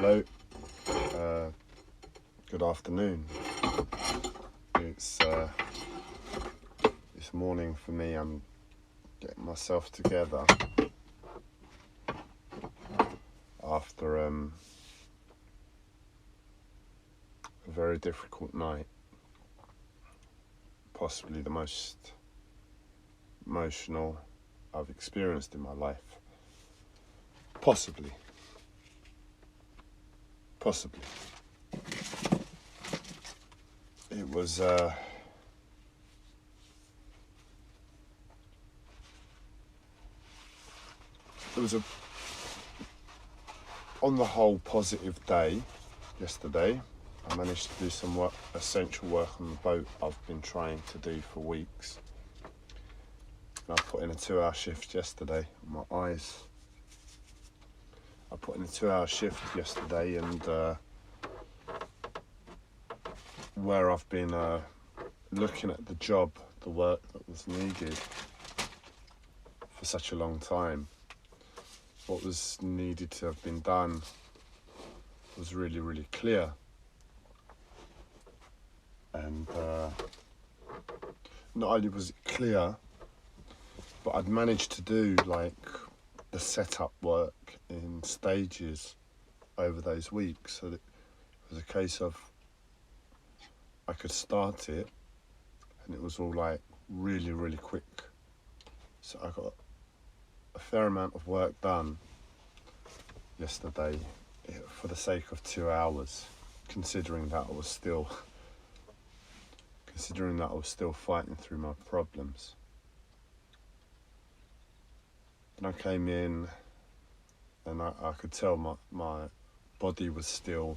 Hello, good afternoon. It's this morning for me. I'm getting myself together after a very difficult night, possibly the most emotional I've experienced in my life. Possibly. It was on the whole positive day yesterday. I managed to do some work, essential work on the boat I've been trying to do for weeks. And I put in a 2-hour shift yesterday on my eyes. I put in a 2-hour shift yesterday, and where I've been looking at the job, the work that was needed for such a long time, what was needed to have been done was really, really clear. And not only was it clear, but I'd managed to do like the setup work in stages over those weeks, so that it was a case of I could start it and it was all like really, really quick. So I got a fair amount of work done yesterday for the sake of 2 hours, considering that I was still fighting through my problems. And I came in and I could tell my body was still,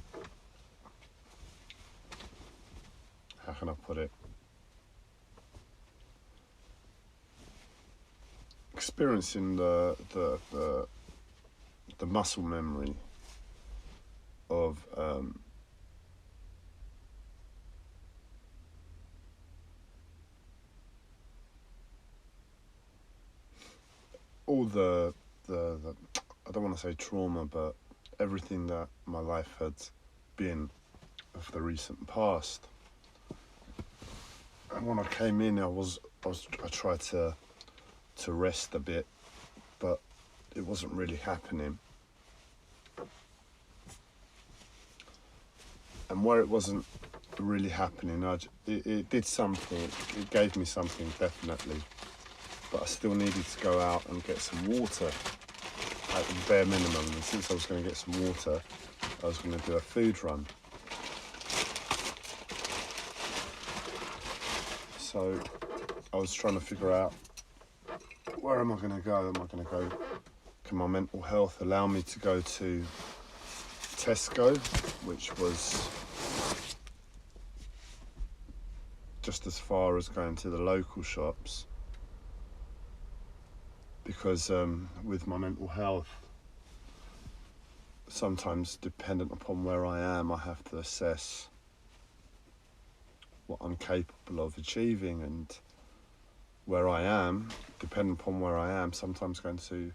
how can I put it, experiencing the muscle memory of all the I don't want to say trauma, but everything that my life had been of the recent past. And when I came in, I tried to rest a bit, but it wasn't really happening. And where it wasn't really happening, it did something. It gave me something, definitely. But I still needed to go out and get some water at the bare minimum. And since I was going to get some water, I was going to do a food run. So I was trying to figure out, where am I going to go? Can my mental health allow me to go to Tesco, which was just as far as going to the local shops? Because with my mental health, sometimes dependent upon where I am, I have to assess what I'm capable of achieving, and where I am, depending upon where I am, sometimes going to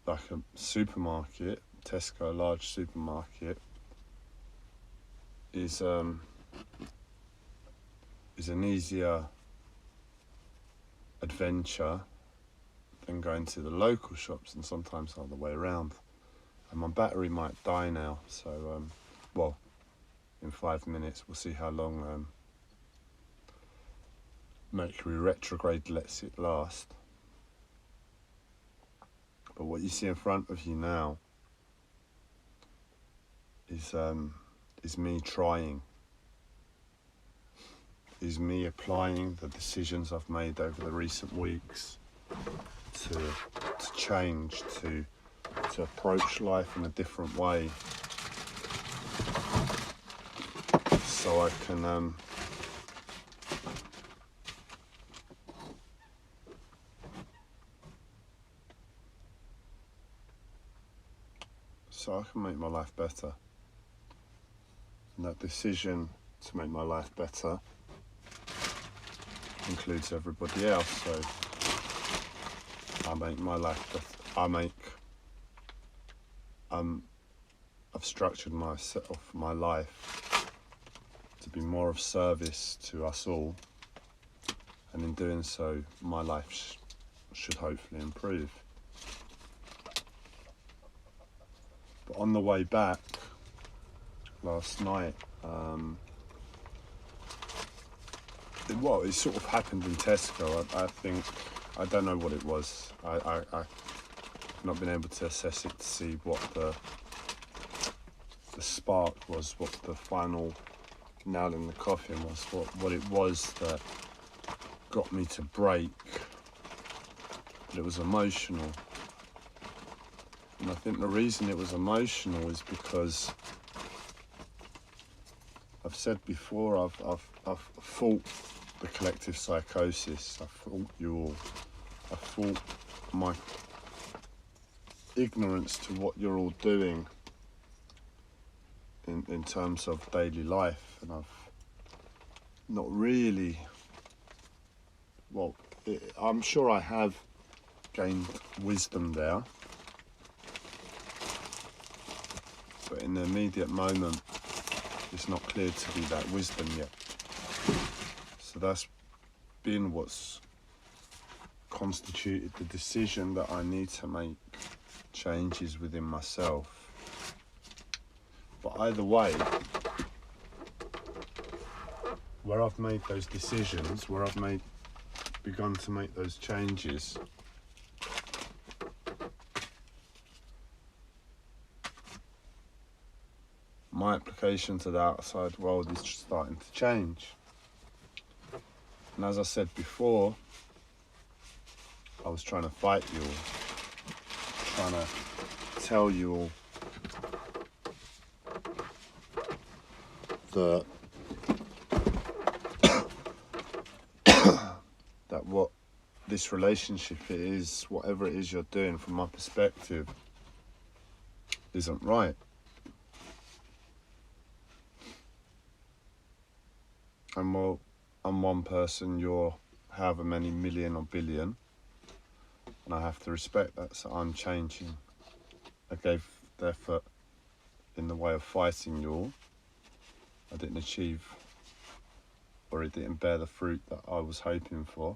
like a supermarket, Tesco, a large supermarket, is an easier adventure than going to the local shops, and sometimes the other way around. And my battery might die now, so well, in 5 minutes we'll see how long Mercury retrograde lets it last. But what you see in front of you now is me trying, is me applying the decisions I've made over the recent weeks to change, to approach life in a different way, so I can make my life better. And that decision to make my life better includes everybody else. So I make my life better. I've structured my life to be more of service to us all, and in doing so, my life should hopefully improve. But on the way back last night, it sort of happened in Tesco. I think, I don't know what it was. I've not been able to assess it to see what the spark was, what the final nail in the coffin was, what it was that got me to break. But it was emotional. And I think the reason it was emotional is because I've said before, I've fought the collective psychosis. I've fought you all. I've fought my ignorance to what you're all doing in terms of daily life, and I've not really, I'm sure I have gained wisdom there, but in the immediate moment it's not clear to be that wisdom yet. So that's been what's constituted the decision that I need to make changes within myself. But either way, where I've made those decisions, where I've begun to make those changes, my application to the outside world is starting to change. And as I said before, I was trying to fight you all, trying to tell you all that that what this relationship is, whatever it is you're doing from my perspective, isn't right. And well, I'm one person, you're however many million or billion, and I have to respect that, so I'm changing. I gave the effort in the way of fighting you all. I didn't achieve, or it didn't bear the fruit that I was hoping for,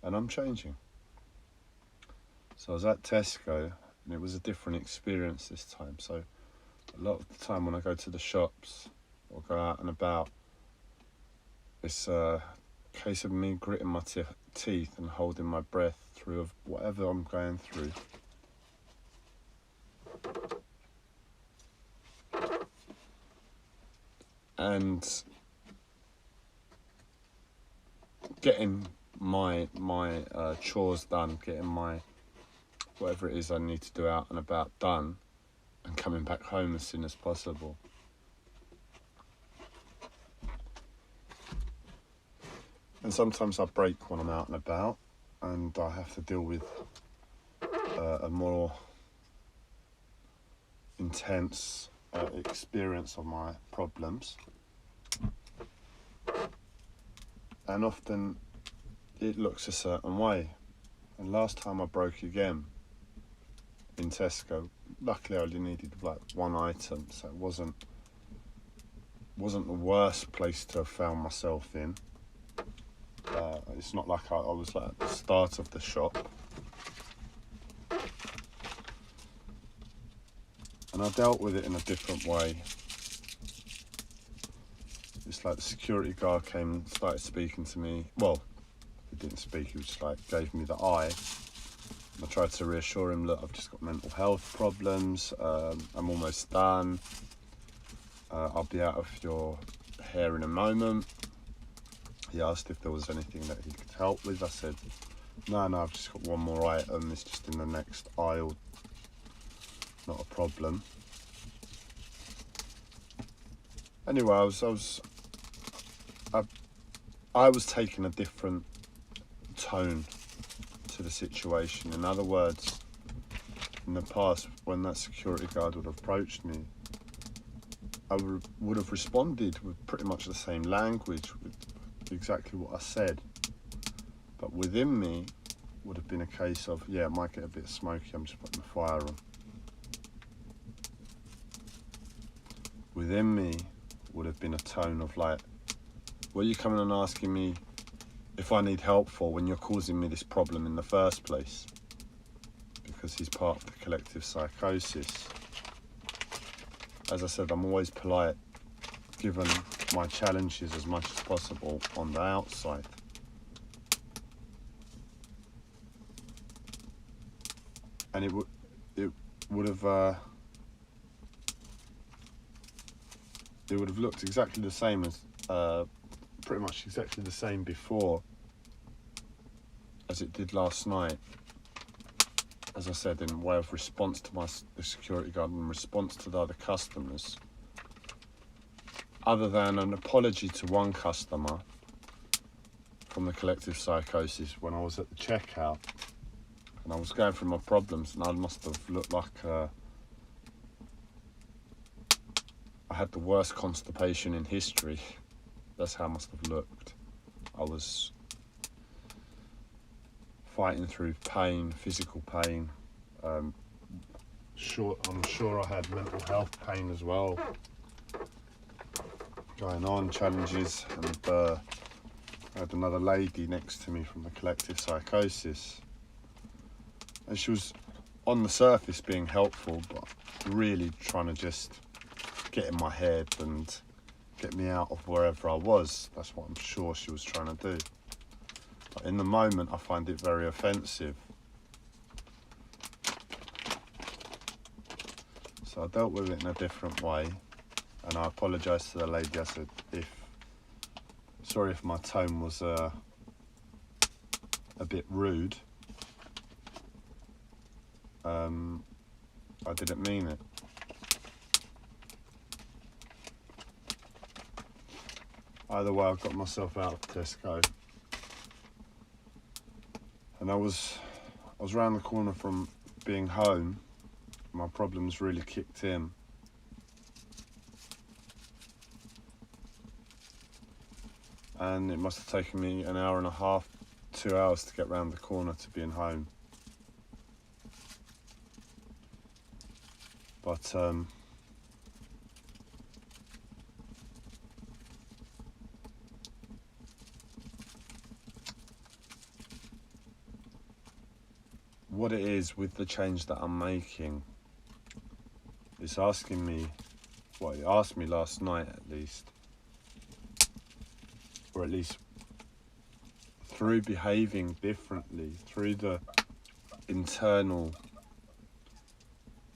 and I'm changing. So I was at Tesco, and it was a different experience this time. So a lot of the time when I go to the shops or go out and about, it's a case of me gritting my teeth and holding my breath through whatever I'm going through. And getting my chores done, getting my whatever it is I need to do out and about done, and coming back home as soon as possible. And sometimes I break when I'm out and about, and I have to deal with a more intense experience of my problems. And often it looks a certain way. And last time I broke again in Tesco, luckily I only needed like one item, so it wasn't the worst place to have found myself in. It's not like I was like at the start of the shop. And I dealt with it in a different way. It's like the security guard came and started speaking to me. Well, he didn't speak, he just like gave me the eye. And I tried to reassure him, look, I've just got mental health problems, I'm almost done. I'll be out of your hair in a moment. He asked if there was anything that he could help with. I said, no, I've just got one more item, it's just in the next aisle, not a problem. Anyway, I was taking a different tone to the situation. In other words, in the past, when that security guard would have approached me, I would have responded with pretty much the same language, with exactly what I said. But within me would have been a case of, yeah, it might get a bit smoky, I'm just putting the fire on. within me would have been a tone of like, what are you coming and asking me if I need help for when you're causing me this problem in the first place? Because he's part of the collective psychosis. As I said, I'm always polite, given my challenges as much as possible on the outside. And it would have looked exactly the same as pretty much exactly the same before as it did last night. As I said, in way of response to the security guard and response to the other customers. Other than an apology to one customer from the collective psychosis when I was at the checkout and I was going through my problems, and I must have looked like I had the worst constipation in history. That's how I must have looked. I was fighting through pain, physical pain. I'm sure I had mental health pain as well going on, challenges, and I had another lady next to me from the collective psychosis, and she was on the surface being helpful, but really trying to just get in my head and get me out of wherever I was. That's what I'm sure she was trying to do. But in the moment, I find it very offensive. So I dealt with it in a different way, and I apologised to the lady. I said, sorry if my tone was a bit rude. I didn't mean it. Either way, I got myself out of Tesco, and I was round the corner from being home. My problems really kicked in. And it must have taken me an hour and a half, 2 hours to get round the corner to being home. But what it is with the change that I'm making, it's asking me, well, it asked me last night at least, or at least through behaving differently, through the internal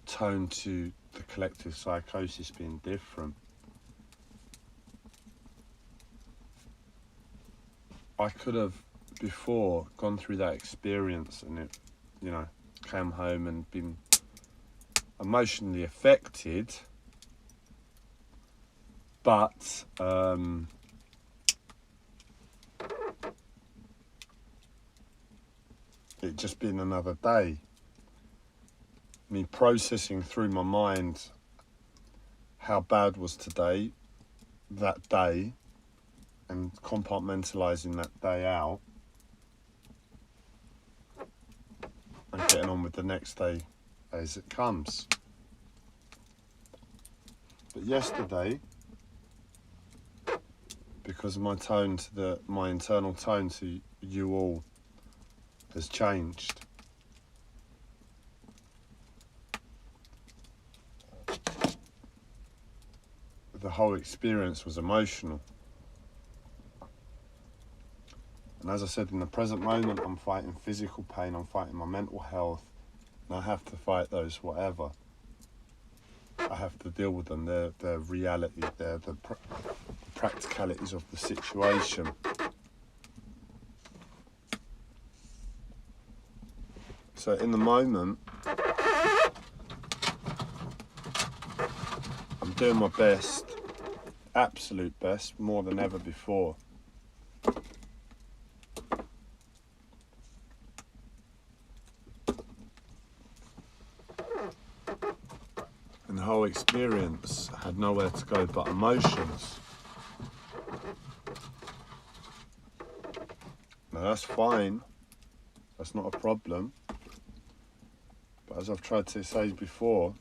tone to the collective psychosis being different, I could have before gone through that experience and it, came home and been emotionally affected, but it just been another day. Me processing through my mind how bad was today, that day, and compartmentalising that day out and getting on with the next day as it comes. But yesterday, because of my tone to my internal tone to you all has changed. The whole experience was emotional. And as I said, in the present moment, I'm fighting physical pain, I'm fighting my mental health, and I have to fight those whatever. I have to deal with them. They're reality, they're the practicalities of the situation. So in the moment, I'm doing my best, absolute best, more than ever before. And the whole experience had nowhere to go but emotions. Now that's fine, that's not a problem. But as I've tried to say before,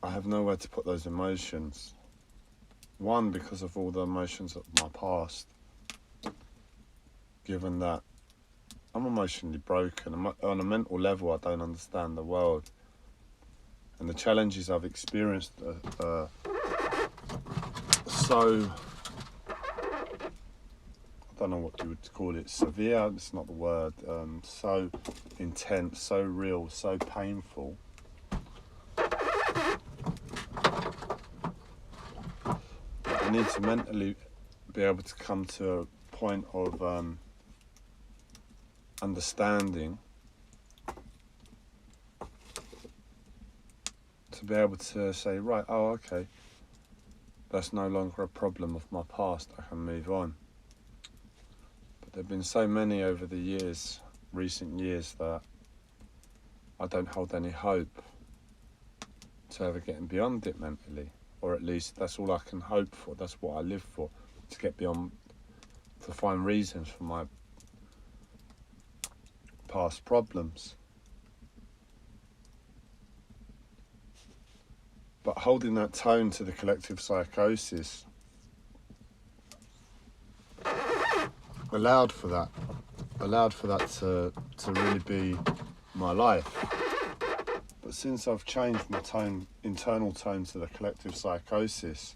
I have nowhere to put those emotions. One, because of all the emotions of my past, given that I'm emotionally broken. On a mental level, I don't understand the world. And the challenges I've experienced are so, I don't know what you would call it, severe, it's not the word, so intense, so real, so painful. I need to mentally be able to come to a point of understanding, to be able to say, right, oh, okay, that's no longer a problem of my past, I can move on. But there have been so many over the years, recent years, that I don't hold any hope to ever getting beyond it mentally, or at least that's all I can hope for. That's what I live for, to get beyond, to find reasons for my past problems. But holding that tone to the collective psychosis allowed for that to really be my life. But since I've changed my tone, internal tone, to the collective psychosis,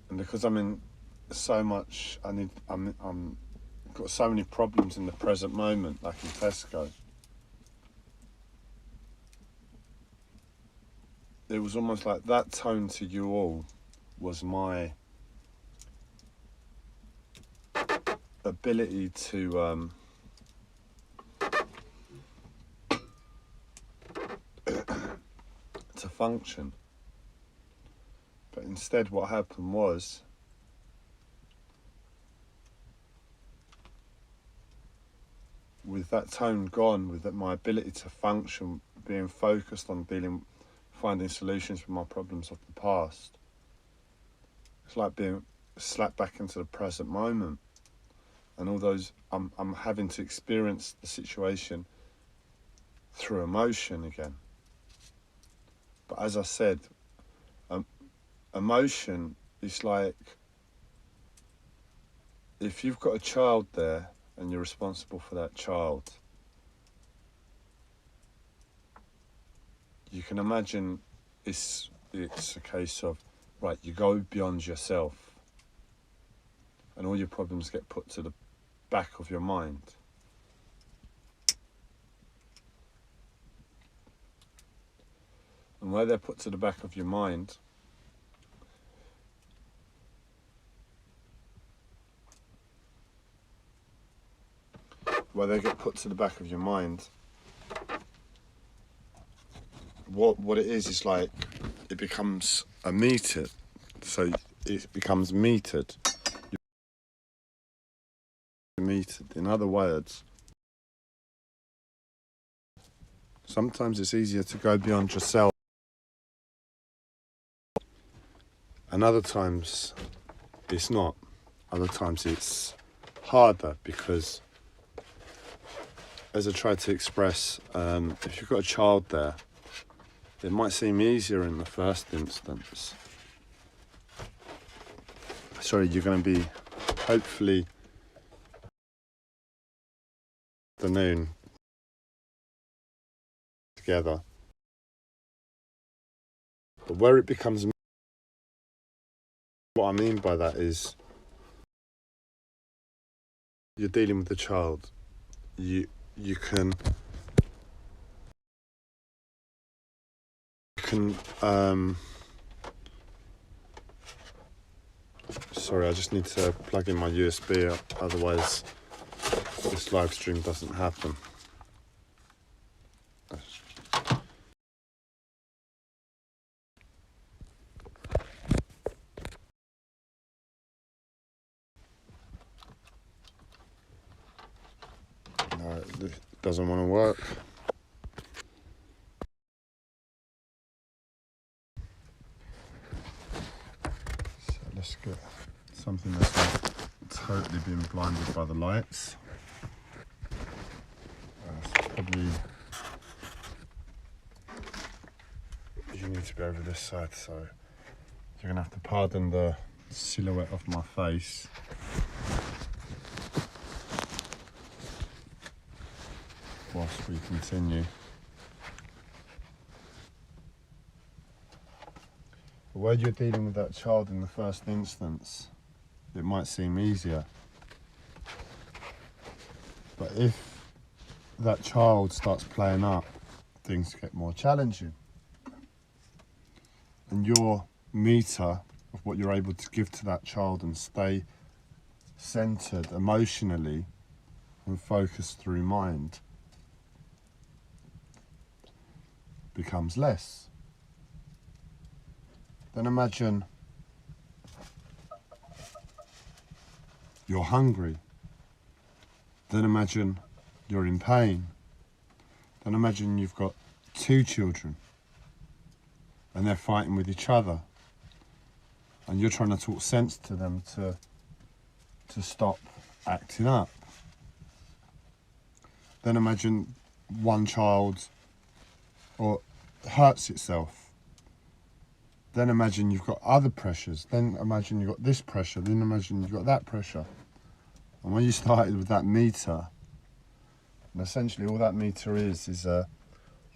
and because I'm in so much, I'm got so many problems in the present moment, like in Tesco. It was almost like that tone to you all was my ability to to function. But instead what happened was, with that tone gone, with my ability to function being focused on finding solutions for my problems of the past, it's like being slapped back into the present moment. And all those, I'm having to experience the situation through emotion again. But as I said, emotion is like, if you've got a child there and you're responsible for that child, you can imagine it's a case of, right, you go beyond yourself and all your problems get put to the back of your mind. And where they're put to the back of your mind, what it is like, it becomes a meter. So it becomes metered. In other words, sometimes it's easier to go beyond yourself, and other times it's not. Other times it's harder, because, as I tried to express, if you've got a child there, it might seem easier in the first instance. Sorry, you're going to be, hopefully, afternoon together. But where it becomes, what I mean by that is, you're dealing with the child. You can sorry, I just need to plug in my USB, otherwise this live stream doesn't happen. No, it doesn't want to work. So let's get something that's not totally been blinded by the lights. probably, you need to be over this side, so you're gonna have to pardon the silhouette of my face. Whilst we continue. But when you're dealing with that child in the first instance, it might seem easier. But if that child starts playing up, things get more challenging. And your meter of what you're able to give to that child and stay centered emotionally and focused through mind becomes less. Then imagine you're hungry. Then imagine you're in pain. Then imagine you've got 2 children and they're fighting with each other, and you're trying to talk sense to them to stop acting up. Then imagine one child hurts itself. Then imagine you've got other pressures. Then imagine you've got this pressure. Then imagine you've got that pressure. And when you started with that meter, and essentially all that meter is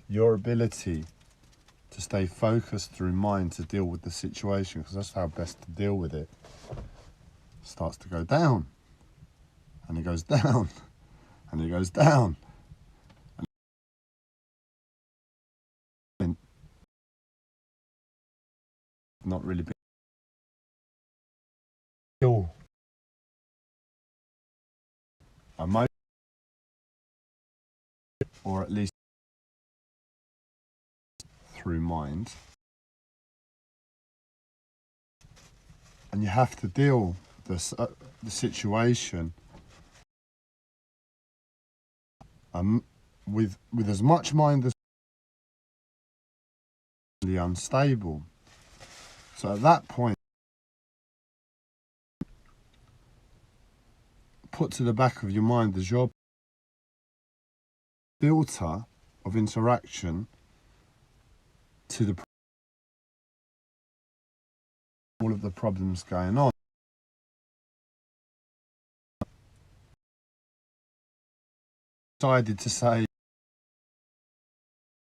your ability to stay focused through mind to deal with the situation, because that's how best to deal with it, starts to go down. And it goes down. And it goes down. And not really big. Or at least through mind. And you have to deal with the situation with as much mind as unstable. So at that point, put to the back of your mind as your filter of interaction to all of the problems going on. Decided to say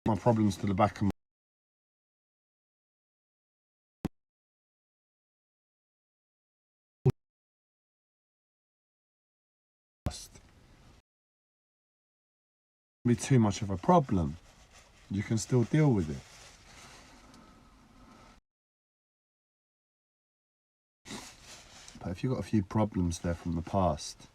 my problems to the back of my be too much of a problem. You can still deal with it. But if you've got a few problems there from the past,